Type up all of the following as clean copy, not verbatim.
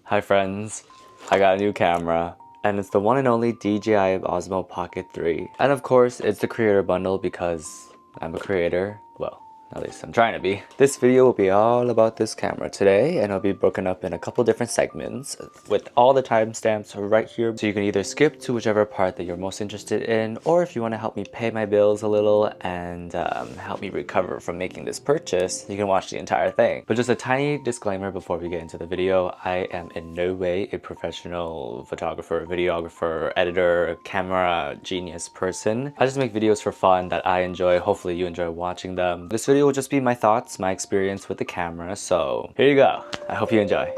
Hi friends, I got a new camera and it's the one and only DJI Osmo Pocket 3. And of course it's the creator bundle because I'm a creator. Well, at least I'm trying to be. This video will be all about this camera today, and it'll be broken up in a couple different segments with all the timestamps right here. So you can either skip to whichever part that you're most interested in, or if you want to help me pay my bills a little and help me recover from making this purchase, you can watch the entire thing. But just a tiny disclaimer before we get into the video, I am in no way a professional photographer, videographer, editor, camera genius person. I just make videos for fun that I enjoy. Hopefully you enjoy watching them. This video will just be my thoughts, my experience with the camera, so here you go. I hope you enjoy.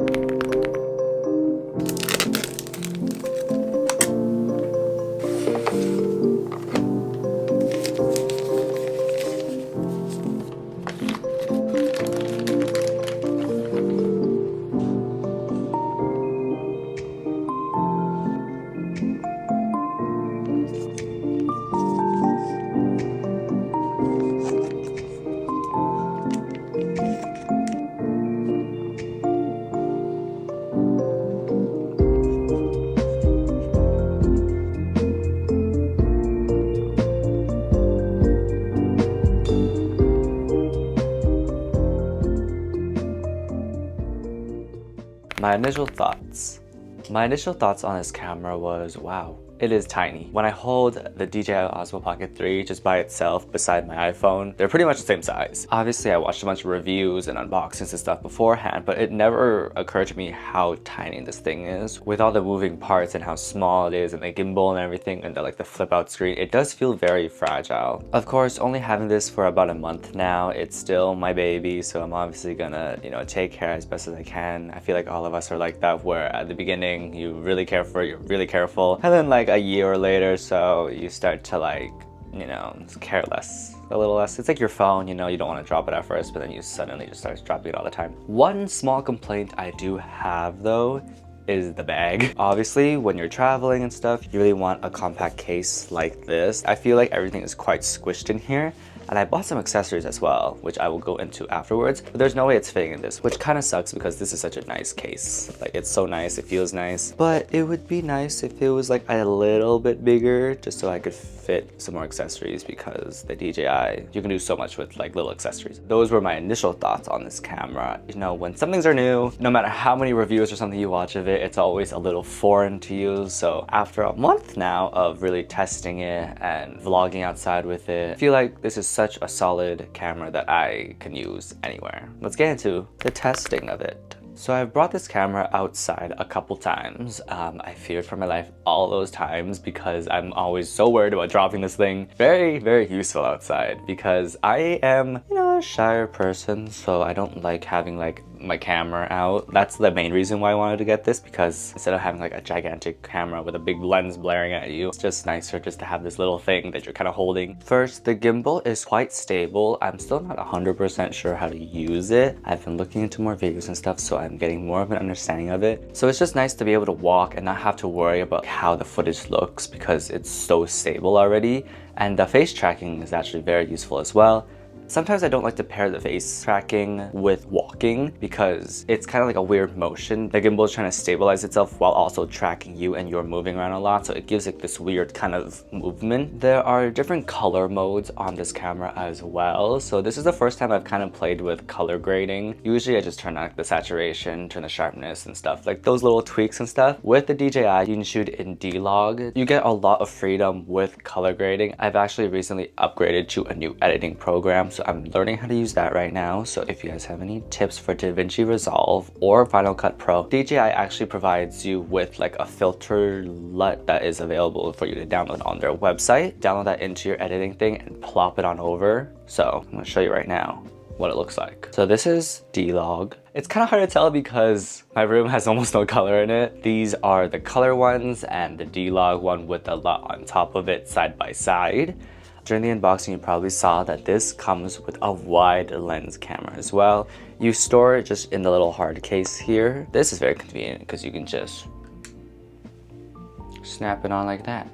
My initial thoughts. My initial thoughts on this camera was, wow, it is tiny. When I hold the DJI Osmo Pocket 3 just by itself beside my iPhone, they're pretty much the same size. Obviously, I watched a bunch of reviews and unboxings and stuff beforehand, but it never occurred to me how tiny this thing is. With all the moving parts and how small it is and the gimbal and everything and the flip out screen, it does feel very fragile. Of course, only having this for about a month now, it's still my baby, so I'm obviously gonna, take care as best as I can. I feel like all of us are like that, where at the beginning, you really care for it, you're really careful, and then a year later so you start to care less, a little less. It's like your phone, you don't want to drop it at first, but then you suddenly just start dropping it all the time. One small complaint I do have though is the bag. Obviously, when you're traveling and stuff, you really want a compact case like this. I feel like everything is quite squished in here. And I bought some accessories as well, which I will go into afterwards, but there's no way it's fitting in this, which kind of sucks because this is such a nice case. It's so nice, it feels nice, but it would be nice if it was a little bit bigger just so I could fit some more accessories, because the DJI, you can do so much with little accessories. Those were my initial thoughts on this camera. When some things are new, no matter how many reviews or something you watch of it, it's always a little foreign to you. So after a month now of really testing it and vlogging outside with it, I feel like this is such a solid camera that I can use anywhere. Let's get into the testing of it. So I've brought this camera outside a couple times. I feared for my life all those times because I'm always so worried about dropping this thing. Very, very useful outside because I am, a shyer person, so I don't like having my camera out. That's the main reason why I wanted to get this, because instead of having a gigantic camera with a big lens blaring at you, it's just nicer just to have this little thing that you're kind of holding. First, the gimbal is quite stable. I'm still not 100% sure how to use it. I've been looking into more videos and stuff, so I'm getting more of an understanding of it. So it's just nice to be able to walk and not have to worry about how the footage looks because it's so stable already. And the face tracking is actually very useful as well. Sometimes I don't like to pair the face tracking with walking because it's kind of a weird motion. The gimbal is trying to stabilize itself while also tracking you, and you're moving around a lot, so it gives this weird kind of movement. There are different color modes on this camera as well, so this is the first time I've kind of played with color grading. Usually I just turn on the saturation, turn the sharpness and stuff, those little tweaks and stuff. With the DJI, you can shoot in D-Log. You get a lot of freedom with color grading. I've actually recently upgraded to a new editing program, so I'm learning how to use that right now. So if you guys have any tips for DaVinci Resolve or Final Cut Pro, DJI actually provides you with a filter LUT that is available for you to download on their website. Download that into your editing thing and plop it on over. So I'm gonna show you right now what it looks like. So this is D-Log. It's kind of hard to tell because my room has almost no color in it. These are the color ones and the D-Log one with the LUT on top of it side by side. During the unboxing, you probably saw that this comes with a wide lens camera as well. You store it just in the little hard case here. This is very convenient because you can just snap it on like that.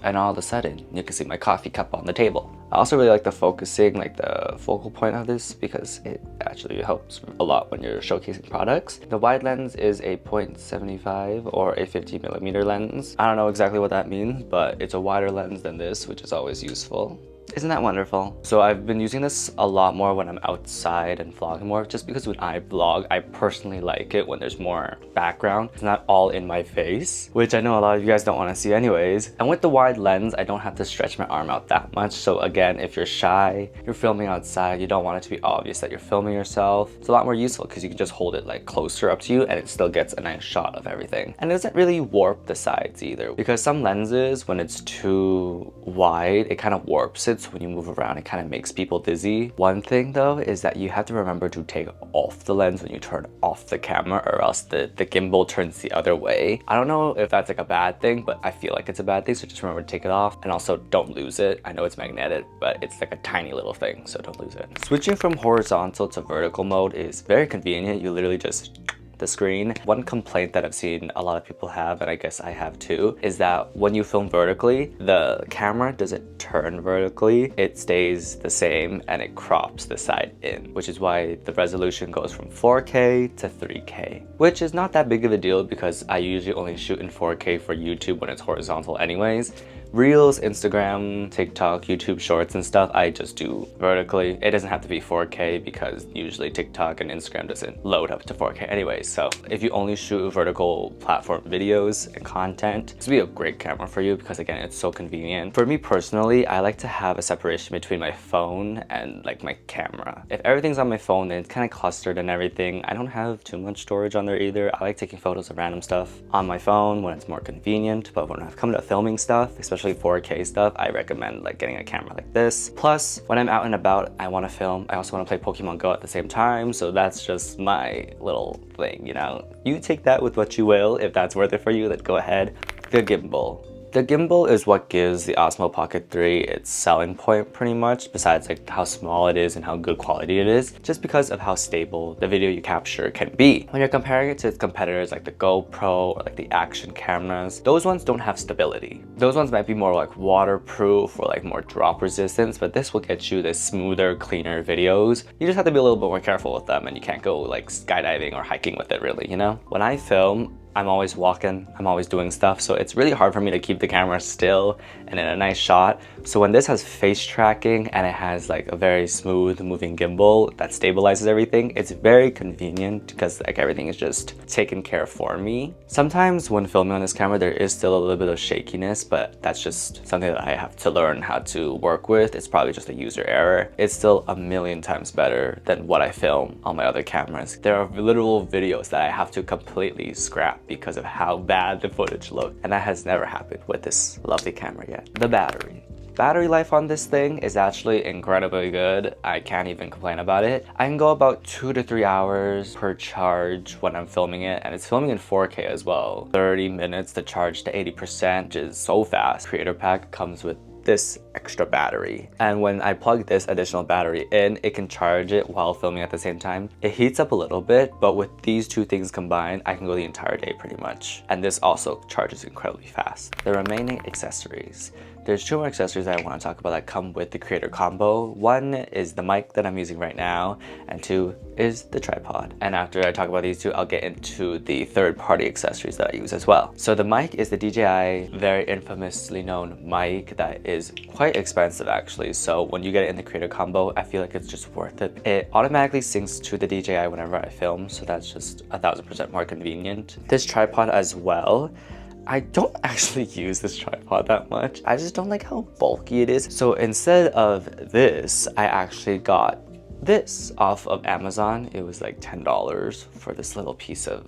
And all of a sudden, you can see my coffee cup on the table. I also really like the focusing, like the focal point of this, because it actually helps a lot when you're showcasing products. The wide lens is a 0.75 or a 50mm lens. I don't know exactly what that means, but it's a wider lens than this, which is always useful. Isn't that wonderful? So I've been using this a lot more when I'm outside and vlogging more, just because when I vlog, I personally like it when there's more background. It's not all in my face, which I know a lot of you guys don't want to see anyways. And with the wide lens, I don't have to stretch my arm out that much. So again, if you're shy, you're filming outside, you don't want it to be obvious that you're filming yourself, it's a lot more useful because you can just hold it like closer up to you and it still gets a nice shot of everything. And it doesn't really warp the sides either, because some lenses, when it's too wide, it kind of warps it. So when you move around, it kind of makes people dizzy. One thing though is that you have to remember to take off the lens when you turn off the camera, or else the gimbal turns the other way. I don't know if that's like a bad thing, but I feel like it's a bad thing, so just remember to take it off. And also don't lose it. I know it's magnetic, but it's like a tiny little thing, so don't lose it. Switching from horizontal to vertical mode is very convenient. You literally just the screen. One complaint that I've seen a lot of people have, and I guess I have too, is that when you film vertically, the camera doesn't turn vertically, it stays the same and it crops the side in, which is why the resolution goes from 4K to 3K, which is not that big of a deal because I usually only shoot in 4K for YouTube when it's horizontal anyways. Reels, Instagram, TikTok, YouTube Shorts and stuff, I just do vertically. It doesn't have to be 4K because usually TikTok and Instagram doesn't load up to 4K anyways. So if you only shoot vertical platform videos and content, this would be a great camera for you because again, it's so convenient. For me personally, I like to have a separation between my phone and like my camera. If everything's on my phone, then it's kind of clustered and everything. I don't have too much storage on there either. I like taking photos of random stuff on my phone when it's more convenient, but when I've come to filming stuff, especially 4K stuff, I recommend like getting a camera like this. Plus, when I'm out and about, I want to film. I also want to play Pokemon Go at the same time, so that's just my little thing, you know? You take that with what you will. If that's worth it for you, then go ahead. The gimbal. The gimbal is what gives the Osmo Pocket 3 its selling point pretty much, besides like how small it is and how good quality it is, just because of how stable the video you capture can be. When you're comparing it to its competitors like the GoPro or like the action cameras, those ones don't have stability. Those ones might be more like waterproof or like more drop resistance, but this will get you the smoother, cleaner videos. You just have to be a little bit more careful with them and you can't go like skydiving or hiking with it really, you know? When I film, I'm always walking, I'm always doing stuff, so it's really hard for me to keep the camera still and in a nice shot. So when this has face tracking and it has like a very smooth moving gimbal that stabilizes everything, it's very convenient because like everything is just taken care of for me. Sometimes when filming on this camera, there is still a little bit of shakiness, but that's just something that I have to learn how to work with. It's probably just a user error. It's still a million times better than what I film on my other cameras. There are literal videos that I have to completely scrap because of how bad the footage looked, and that has never happened with this lovely camera yet. The battery. Battery life on this thing is actually incredibly good. I can't even complain about it. I can go about 2 to 3 hours per charge when I'm filming it, and it's filming in 4K as well. 30 minutes to charge to 80%, which is so fast. Creator Pack comes with this extra battery, and when I plug this additional battery in, it can charge it while filming at the same time. It heats up a little bit, but with these two things combined, I can go the entire day pretty much. And this also charges incredibly fast. The remaining accessories. There's 2 more accessories that I want to talk about that come with the creator combo. 1 is the mic that I'm using right now, and 2 is the tripod. And after I talk about these 2, I'll get into the third-party accessories that I use as well. So the mic is the DJI very infamously known mic that is quite expensive actually. So when you get it in the creator combo, I feel like it's just worth it. It automatically syncs to the DJI whenever I film, so that's just 1000% more convenient. This tripod as well, I don't actually use this tripod that much. I just don't like how bulky it is. So instead of this, I actually got this off of Amazon. It was like $10 for this little piece of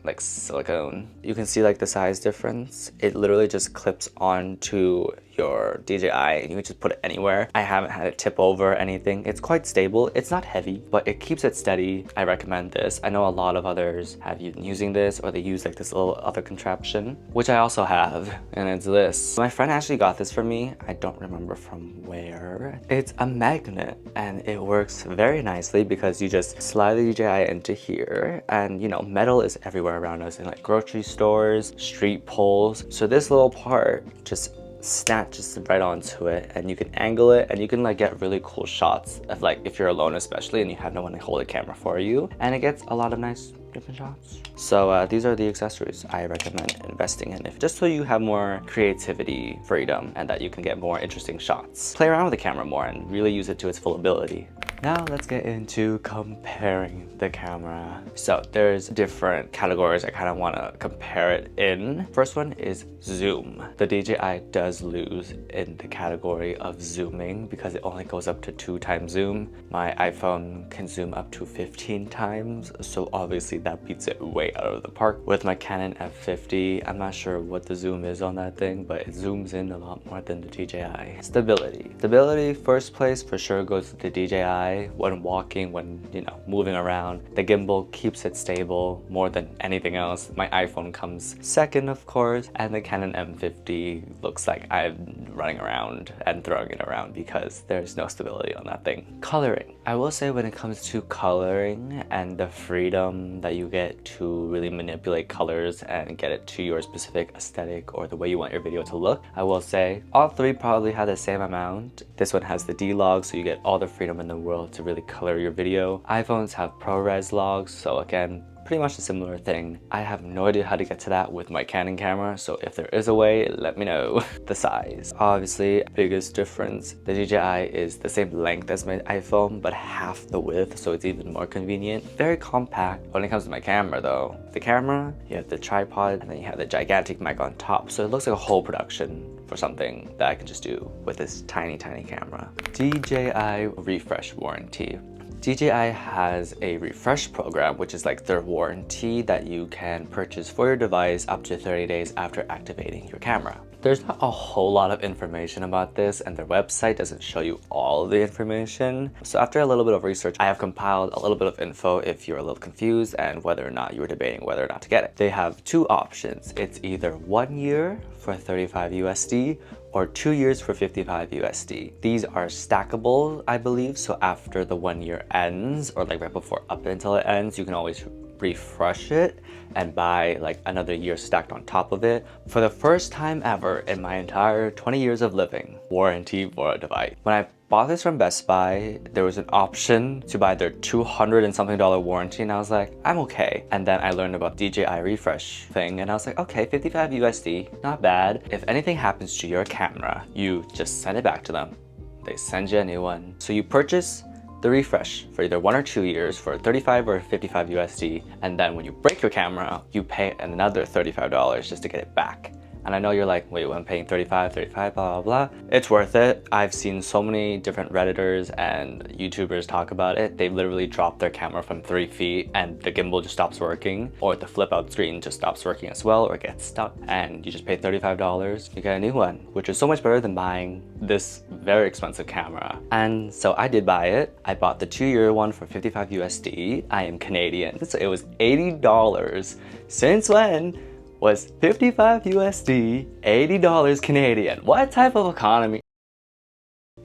like silicone. You can see like the size difference. It literally just clips onto your DJI and you can just put it anywhere. I haven't had it tip over or anything. It's quite stable. It's not heavy, but it keeps it steady. I recommend this. I know a lot of others have been using this, or they use like this little other contraption, which I also have, and it's this. My friend actually got this for me. I don't remember from where. It's a magnet and it works very nicely because you just slide the DJI into here, and you know, metal is everywhere around us in like grocery stores, street poles. So this little part just snatches right onto it, and you can angle it, and you can like get really cool shots of like if you're alone especially and you have no one to hold a camera for you, and it gets a lot of nice different shots. So these are the accessories I recommend investing in, if just so you have more creativity freedom and that you can get more interesting shots. Play around with the camera more and really use it to its full ability. Now let's get into comparing the camera. So there's different categories I kind of want to compare it in. First one is zoom. The DJI does lose in the category of zooming because it only goes up to 2x zoom. My iPhone can zoom up to 15 times, so obviously that beats it way out of the park. With my Canon F50, I'm not sure what the zoom is on that thing, but it zooms in a lot more than the DJI. Stability, first place for sure goes to the DJI. When walking, when moving around, the gimbal keeps it stable more than anything else. My iPhone comes second, of course, and the Canon M50 looks like I'm running around and throwing it around because there's no stability on that thing. Coloring. I will say when it comes to coloring and the freedom that you get to really manipulate colors and get it to your specific aesthetic or the way you want your video to look, I will say all three probably have the same amount. This one has the D-Log, so you get all the freedom in the world to really color your video. iPhones have ProRes logs, so again, pretty much a similar thing. I have no idea how to get to that with my Canon camera, so if there is a way, let me know. The size. Obviously, biggest difference. The DJI is the same length as my iPhone, but half the width, so it's even more convenient. Very compact. When it comes to my camera though, the camera, you have the tripod, and then you have the gigantic mic on top, so it looks like a whole production for something that I can just do with this tiny camera. DJI refresh warranty. DJI has a refresh program, which is like their warranty that you can purchase for your device up to 30 days after activating your camera. There's not a whole lot of information about this, and their website doesn't show you all of the information. So after a little bit of research, I have compiled a little bit of info if you're a little confused and whether or not you were debating whether or not to get it. They have two options. It's either 1 year for 35 USD or 2 years for 55 USD. These are stackable, I believe, so after the 1 year ends, or like right before up until it ends, you can always refresh it and buy like another year stacked on top of it. For the first time ever in my entire 20 years of living, warranty for a device. When I bought this from Best Buy, there was an option to buy their $200 and something warranty, and I was like, I'm okay. And then I learned about DJI refresh thing, and I was like, okay, 55 USD, not bad. If anything happens to your camera, you just send it back to them. They send you a new one. So you purchase the refresh for either 1 or 2 years for 35 or 55 USD, and then when you break your camera, you pay another $35 just to get it back. And I know you're like, wait, I'm paying 35, blah, blah, blah. It's worth it. I've seen so many different Redditors and YouTubers talk about it. They've literally dropped their camera from 3 feet and the gimbal just stops working, or the flip out screen just stops working as well, or gets stuck, and you just pay $35, you get a new one, which is so much better than buying this very expensive camera. And so I did buy it. I bought the 2-year one for 55 USD. I am Canadian, so it was $80. Since when was 55 USD, $80 Canadian? What type of economy?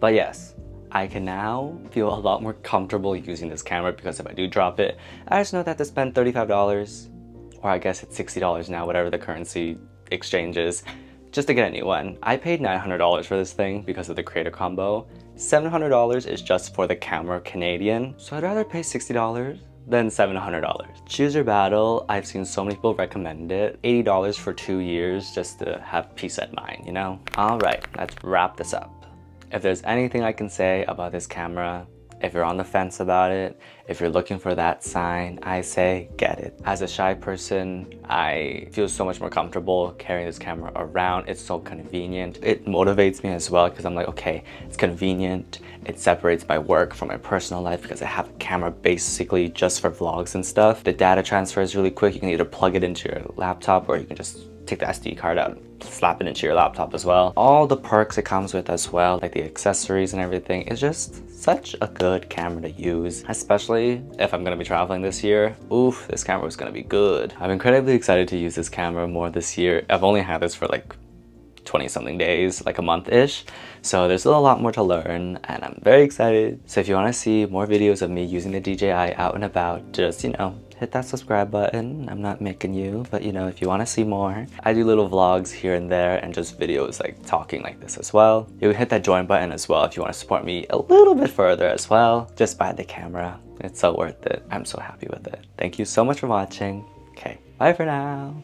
But yes, I can now feel a lot more comfortable using this camera because if I do drop it, I just know that to spend $35, or I guess it's $60 now, whatever the currency exchange is, just to get a new one. I paid $900 for this thing because of the creator combo. $700 is just for the camera Canadian, so I'd rather pay $60 than $700. Choose your battle. I've seen so many people recommend it. $80 for 2 years just to have peace of mind, you know? All right, let's wrap this up. If there's anything I can say about this camera, if you're on the fence about it, if you're looking for that sign, I say get it. As a shy person, I feel so much more comfortable carrying this camera around. It's so convenient. It motivates me as well because I'm like, okay, it's convenient. It separates my work from my personal life because I have a camera basically just for vlogs and stuff. The data transfer is really quick. You can either plug it into your laptop or you can just take the SD card out, slap it into your laptop as well. All the perks it comes with as well, like the accessories and everything, is just such a good camera to use, especially if I'm gonna be traveling this year. Oof, this camera is gonna be good. I'm incredibly excited to use this camera more this year. I've only had this for like 20 something days, like a month-ish, so there's still a lot more to learn and I'm very excited. So if you want to see more videos of me using the DJI out and about, just hit that subscribe button. I'm not making you, but you know, if you want to see more, I do little vlogs here and there and just videos like talking like this as well. You can hit that join button as well if you want to support me a little bit further as well. Just buy the camera. It's so worth it. I'm so happy with it. Thank you so much for watching. Okay, bye for now.